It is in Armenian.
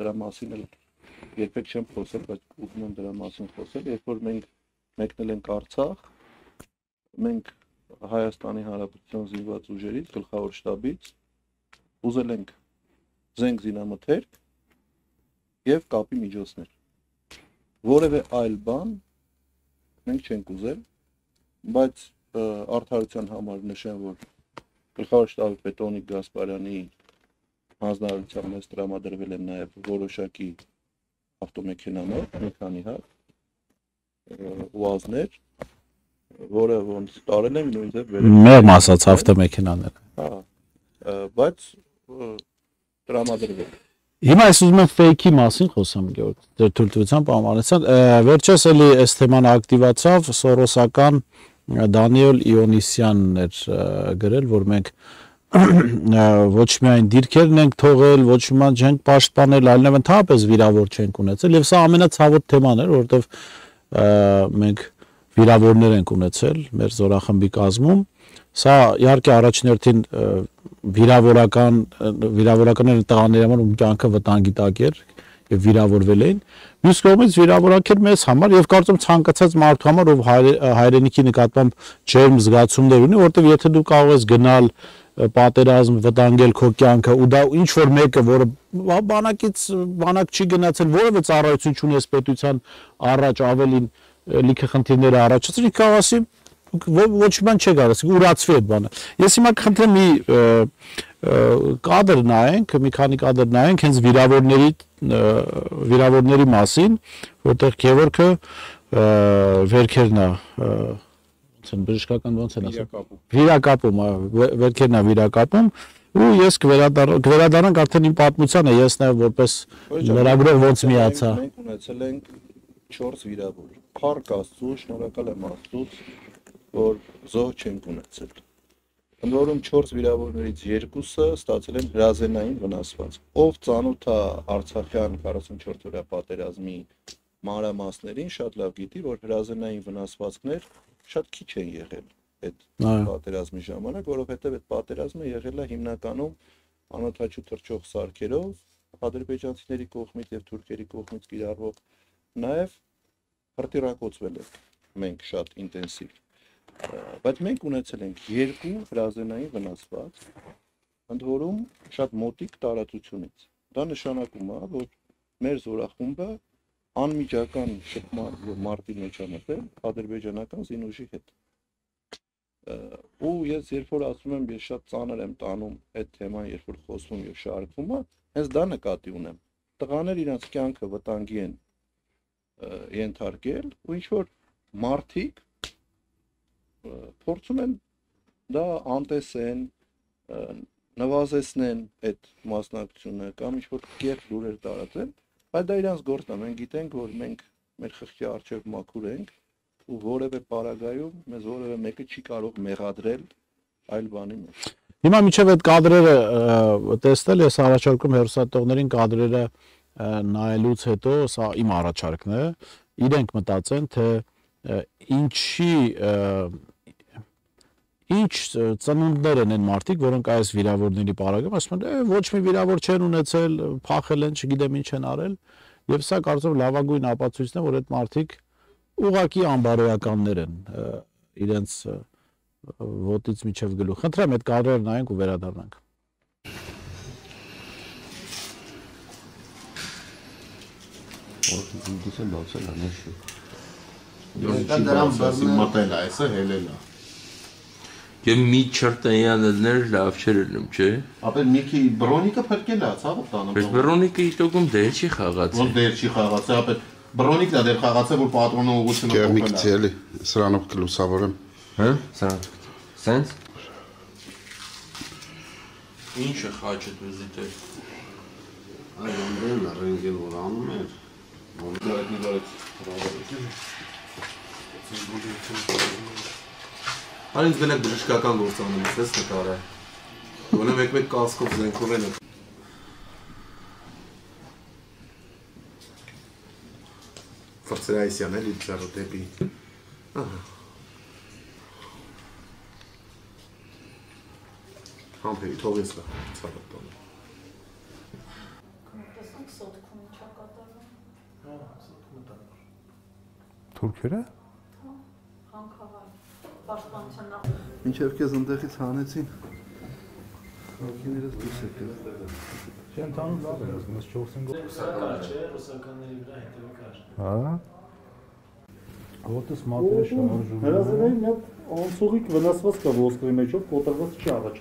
դրա մասին էլ երբեք չեմ խոսել, բայց ուզում եմ դրա մասին խոսել, երբ որ մենք մեկնել ենք Արցախ, մենք Հայաստանի Հանրապետության զինված ուժերից, գլխավոր շտաբից ուզել ենք զենք զինամթերք եւ կապի միջոցներ։ Որևէ այլ բան մենք չենք ուզել, բայց արդարության համար նշեմ, որ գլխավոր շտաբի պետ Օնիկ Գասպարյանի հանձնարարությամբ մեզ տրամադրվել են նաեւ որոշակի ավտոմեքենաներ, մի քանի հատ ուազներ, որը ոնց տարել են նույնպես մեղմ ասած ավտոմեքենաներ։ Հա, բայց տրամադրվել։ Հիմա ես ուզում եմ fake-ի մասին խոսեմ, Գեորգ, ձեր թույլտվությամբ Ամանեսյան, վերջերս էլի այս թեման ակտիվացավ, սորոսական Դանիել Իոնիսյանն էր գրել, որ մենք ոչ միայն դիրքերն ենք թողել, ոչ միայն չենք պաշտպանել, այլև ընդհանրապես վիրավոր չենք ունեցել, եւ սա ամենացավոտ թեման էր, որովհետեւ մենք վիրավորներ ենք ունեցել մեր զորախմբի կազմում։ Սա իհարկե առաջներտին վիրավորականների տղաների համար ում կյանքը վտանգի տակ էր եւ վիրավորվել էին։ Մյուս կողմից վիրավորանք էր մեզ համար եւ կարծում ցանկացած մարդու համար, ով հայրենիքի նկատմամբ ջերմ զգացումներ ունի, որտեւ եթե դու կարող ես գնալ պատերազմ վտանգել քո կյանքը ու դա ինչ որ մեկը, որը բանակ չի գնացել, որևէ ծառայություն չունի այս պետության առաջ ավելին լիքը խնդիրները առաջացրի, կարող ասի ոչ բան չի գալիս, ուրացվի այդ բանը։ Ես հիմա կխնդրեմ մի կադր նայենք, մի քանի կադր նայենք հենց վիրավորների մասին, որտեղ Գևորգը վերքերն է բժշկական ոնց են ասում վիրակապում, վերքերն է վիրակապում ու ես կվերադառնանք արդեն իմ պատմությանը, ես նաև որպես լրագրող ոնց միացա։ Մենք ունեցել ենք 4 վիրավոր։ Փառք Աստծո, շնորհակալ եմ Աստծուց, որ զոհ չենք ունեցել։ Ընդ որում 4 վիրավորներից 2-ը ստացել են հրազենային վնասվածք։ Ով ծանոթ է Արցախյան 44 օրյա պատերազմի մանրամասներին, շատ լավ գիտի, որ հրազենային վնասվածքներ շատ քիչ են եղել այդ պատերազմի ժամանակ, որովհետև այդ պատերազմը եղել է հիմնականում անօթաչու թռչող սարքերով, ադրբեջանցիների կողմից եւ թուրքերի կողմից կիրառվող, նաեւ հրտիռակոծվել ենք մենք շատ ինտենսիվ, բայց մենք ունեցել ենք 2 հրազենային վնասվածք, ընդ որում շատ մոտիկ տարածությունից։ Դա նշանակում է, որ մեր զորախումբը անմիջական շփման եւ մարտի մեջ է մտել ադրբեջանական զինուժի հետ։ Ու ես երբ որ ասում եմ, ես շատ ծանր եմ տանում այդ թեման, երբ որ խոսվում եւ շարքվում է, հենց դա նկատի ունեմ։ Տղաներ իրենց կյանքը վտանգի են ենթարկել ու ինչ որ մարդիկ փորձում են դա անտեսեն, նվազեցնեն այդ մասնակցությունը կամ ինչ որ կերպ լուրեր տարածեն, բայց դա իրանց գործն է, մենք գիտենք, որ մենք մեր խղճի առջև մաքուր ենք ու որևէ պարագայում մեզ որևէ մեկը չի կարող մեղադրել այլ բանի մեջ։ Հիմա միջև այդ կադրերը տեսնել ես առաջարկում հեռուստատողներին կադրերը նայելուց հետո, սա իմ առաջարկն է, իրենք մտածեն, թե ինչ ծնունդներ են այն մարդիկ, որոնք այս վիրավորների պարագայում ասում են, ոչ մի վիրավոր չեն ունեցել, փախել են, չգիտեմ ինչ են արել, եւ սա կարծում լավագույն ապացույցն է, որ այդ մարդիկ ուղղակի անբարոյականներ են իրենց ոտից միջև գլուխ։ Խնդրեմ այդ կադրերը նայենք ու վերադառնանք։ Դուսեն բացել անեշ։ Դրան բացի մտել է, այսը հելել է։ Եվ մի չրտնյաններ լավ չէր ելնում, չէ։ Ապեր Միքի Բրոնիկը փրկել է, ցավը տանը։ Բայց Բրոնիկը իտոգում դեր չի խաղացել։ Ոնց դեր չի խաղացել, ապեր Բրոնիկն է դեր խաղացել, որ պատրոնը ուղղությունը փոխել է։ Կերնիկցի սրանով կլուսավորեմ։ Հա՞, սրանով։ Սենց։ Ինչը խաչը դուզի դեր։ Այ ոնց ռենգել որ անում էր։ Այնց գնաք բժշկական գործանում, ես նկարը։ Գոնե մեկ-մեկ կասկով զենքով են։ Ֆորցրայսյան էլի ծառը դեպի։ Ահա։ Համբերի թողես լա, ցավը տանը։ Գիտեք սոտքում ինչա կատարվում։ Հա, սոտքում տան։ Թուրքերը։ Հանքավայր։ Պաշտպանության նախ։ Մինչև քեզ ընդեղից հանեցին։ Հոգիներս դուրս եկել։ Չեն տանում լավ է, ասում ես 4-ին գոհ։ Ռուսական չէ, ռուսականների վրա հետևի կար։ Հա։ Ոտը սմատրը շարժում։ Հրազենային մի հատ անցուղիկ վնասված կա ոսկրի մեջով, կոտրված չի առաջ